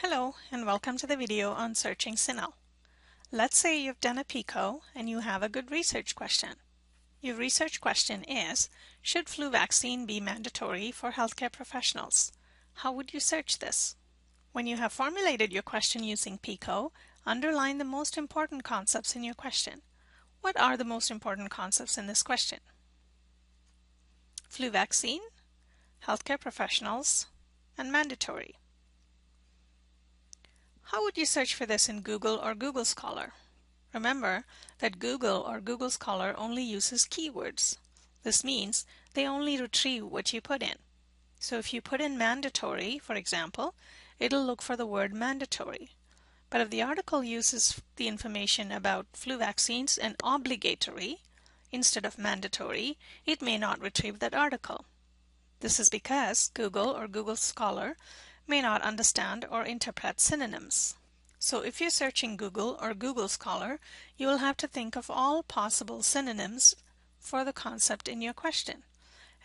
Hello and welcome to the video on searching CINAHL. Let's say you've done a PICO and you have a good research question. Your research question is, should flu vaccine be mandatory for healthcare professionals? How would you search this? When you have formulated your question using PICO, underline the most important concepts in your question. What are the most important concepts in this question? Flu vaccine, healthcare professionals, and mandatory. How would you search for this in Google or Google Scholar? Remember that Google or Google Scholar only uses keywords. This means they only retrieve what you put in. So if you put in mandatory, for example, it'll look for the word mandatory. But if the article uses the information about flu vaccines and obligatory instead of mandatory, it may not retrieve that article. This is because Google or Google Scholar may not understand or interpret synonyms. So if you're searching Google or Google Scholar, you will have to think of all possible synonyms for the concept in your question.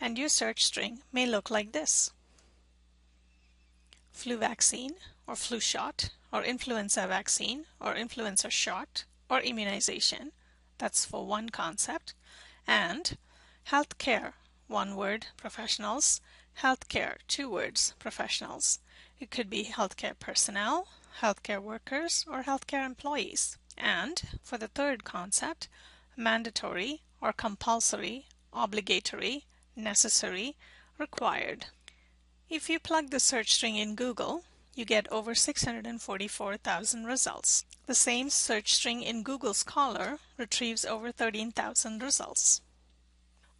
And your search string may look like this: flu vaccine or flu shot or influenza vaccine or influenza shot or immunization. That's for one concept. And healthcare, one word, professionals. Healthcare, two words, professionals. It could be healthcare personnel, healthcare workers, or healthcare employees. And for the third concept, mandatory or compulsory, obligatory, necessary, required. If you plug the search string in Google, you get over 644,000 results. The same search string in Google Scholar retrieves over 13,000 results.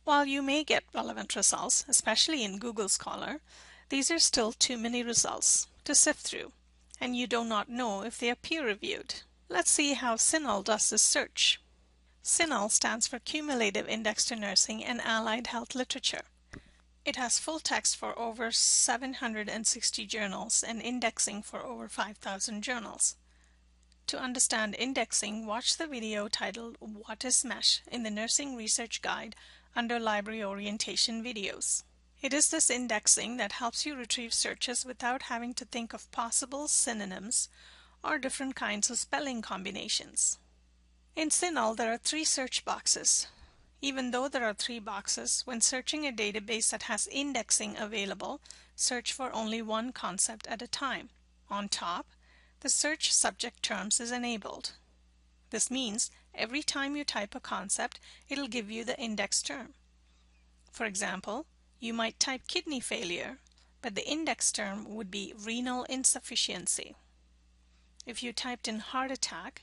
While you may get relevant results, especially in Google Scholar, these are still too many results to sift through, and you do not know if they are peer-reviewed. Let's see how CINAHL does this search. CINAHL stands for Cumulative Index to Nursing and Allied Health Literature. It has full text for over 760 journals and indexing for over 5,000 journals. To understand indexing, watch the video titled What is MESH in the Nursing Research Guide under Library Orientation videos. It is this indexing that helps you retrieve searches without having to think of possible synonyms or different kinds of spelling combinations. In CINAHL, there are 3 search boxes. Even though there are 3 boxes, when searching a database that has indexing available, search for only one concept at a time. On top, the search subject terms is enabled. This means every time you type a concept, it'll give you the index term. For example, you might type kidney failure, but the index term would be renal insufficiency. If you typed in heart attack,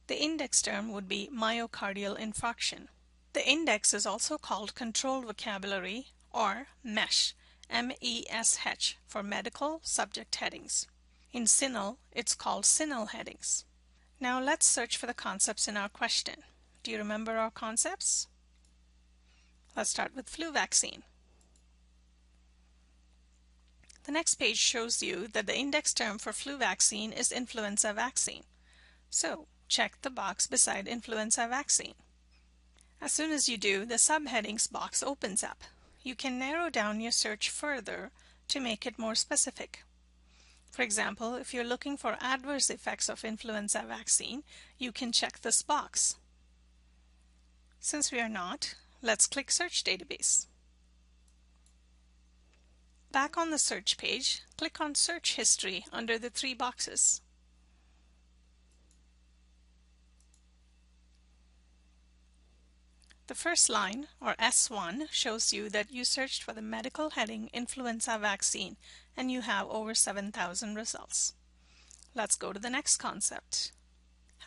the index term would be myocardial infarction. The index is also called controlled vocabulary or MESH, M-E-S-H, for medical subject headings. In CINAHL, it's called CINAHL headings. Now let's search for the concepts in our question. Do you remember our concepts? Let's start with flu vaccine. The next page shows you that the index term for flu vaccine is influenza vaccine. So check the box beside influenza vaccine. As soon as you do, the subheadings box opens up. You can narrow down your search further to make it more specific. For example, if you're looking for adverse effects of influenza vaccine, you can check this box. Since we are not, let's click Search Database. Back on the search page, click on Search History under the 3 boxes. The first line, or S1, shows you that you searched for the medical heading influenza vaccine and you have over 7,000 results. Let's go to the next concept,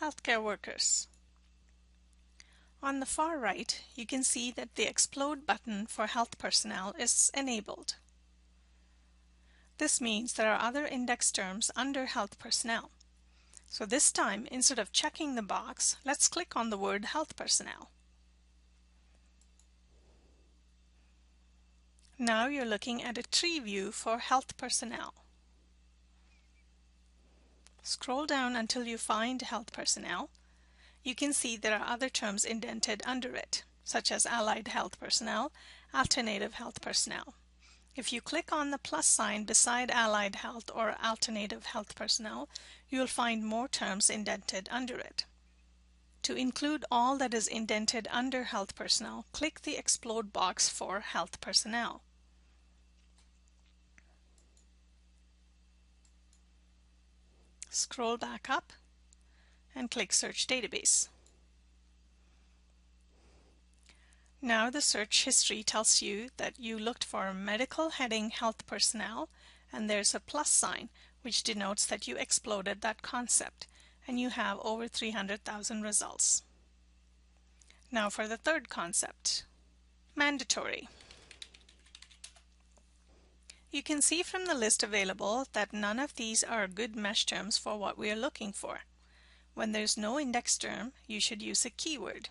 healthcare workers. On the far right, you can see that the Explode button for health personnel is enabled. This means there are other index terms under health personnel. So this time, instead of checking the box, let's click on the word health personnel. Now you're looking at a tree view for health personnel. Scroll down until you find health personnel. You can see there are other terms indented under it, such as allied health personnel, alternative health personnel. If you click on the plus sign beside allied health or alternative health personnel, you will find more terms indented under it. To include all that is indented under health personnel, click the explode box for health personnel. Scroll back up and click Search Database. Now the search history tells you that you looked for medical heading health personnel, and there's a plus sign which denotes that you exploded that concept, and you have over 300,000 results. Now for the third concept, mandatory. You can see from the list available that none of these are good mesh terms for what we are looking for. When there's no index term, you should use a keyword.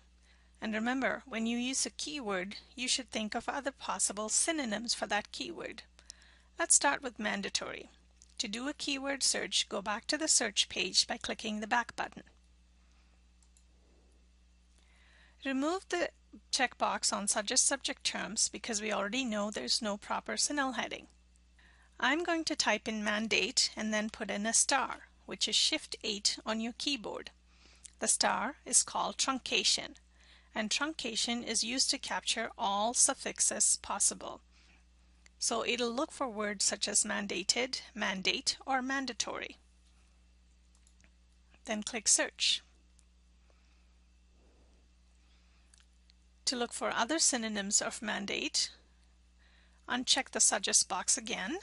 And remember, when you use a keyword, you should think of other possible synonyms for that keyword. Let's start with mandatory. To do a keyword search, go back to the search page by clicking the back button. Remove the checkbox on suggest subject terms because we already know there's no proper CINAHL heading. I'm going to type in mandate and then put in a star, which is Shift 8 on your keyboard. The star is called truncation, and truncation is used to capture all suffixes possible. So it'll look for words such as mandated, mandate, or mandatory. Then click Search. To look for other synonyms of mandate, uncheck the suggest box again.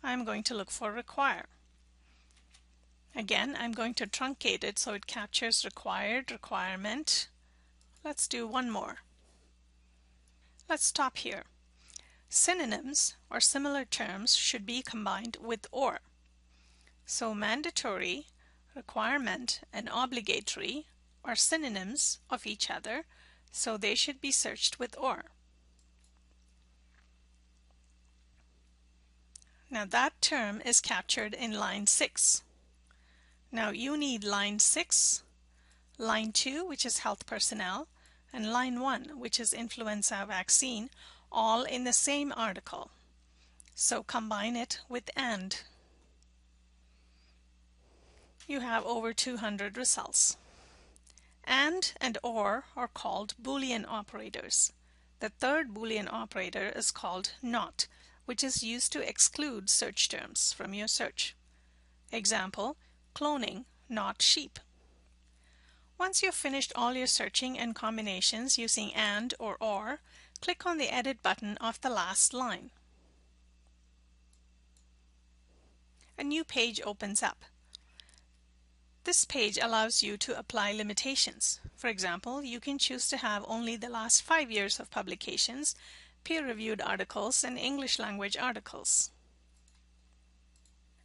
I'm going to look for require. Again, I'm going to truncate it so it captures required, requirement. Let's do one more. Let's stop here. Synonyms or similar terms should be combined with or. So mandatory, requirement, and obligatory are synonyms of each other, so they should be searched with or. Now that term is captured in line 6. Now you need line 6, line 2, which is health personnel, and line 1, which is influenza vaccine, all in the same article. So combine it with and. You have over 200 results. And or are called Boolean operators. The third Boolean operator is called not, which is used to exclude search terms from your search. Example, cloning, not sheep. Once you've finished all your searching and combinations using and or, click on the Edit button of the last line. A new page opens up. This page allows you to apply limitations. For example, you can choose to have only the last 5 years of publications, peer-reviewed articles, and English language articles.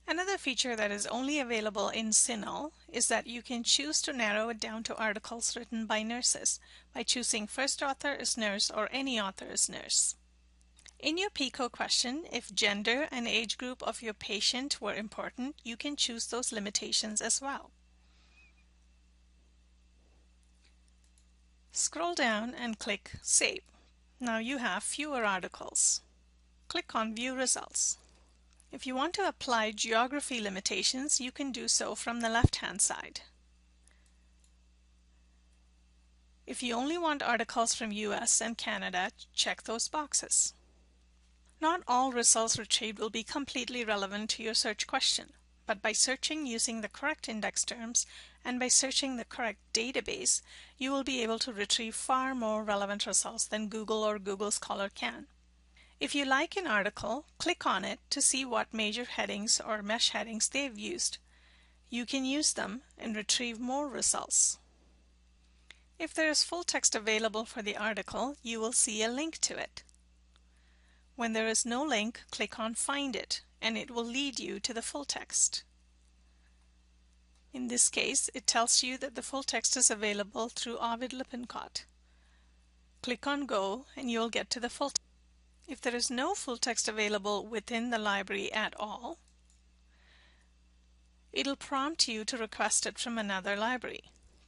Another feature that is only available in CINAHL is that you can choose to narrow it down to articles written by nurses by choosing first author is nurse or any author is nurse. In your PICO question, if gender and age group of your patient were important, you can choose those limitations as well. Scroll down and click Save. Now you have fewer articles. Click on View Results. If you want to apply geography limitations, you can do so from the left-hand side. If you only want articles from US and Canada, check those boxes. Not all results retrieved will be completely relevant to your search question, but by searching using the correct index terms and by searching the correct database, you will be able to retrieve far more relevant results than Google or Google Scholar can. If you like an article, click on it to see what major headings or mesh headings they've used. You can use them and retrieve more results. If there is full text available for the article, you will see a link to it. When there is no link, click on Find It, and it will lead you to the full text. In this case, it tells you that the full text is available through Ovid Lippincott. Click on Go, and you'll get to the full text. If there is no full text available within the library at all, it'll prompt you to request it from another library.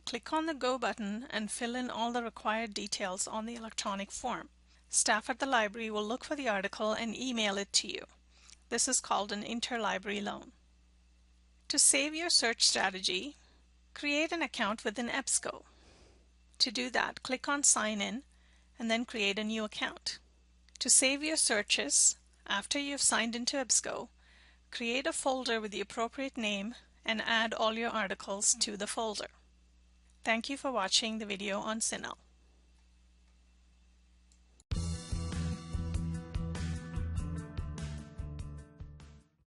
Click on the Go button and fill in all the required details on the electronic form. Staff at the library will look for the article and email it to you. This is called an interlibrary loan. To save your search strategy, create an account within EBSCO. To do that, click on Sign In and then create a new account. To save your searches, after you've signed into EBSCO, create a folder with the appropriate name and add all your articles to the folder. Thank you for watching the video on CINAHL.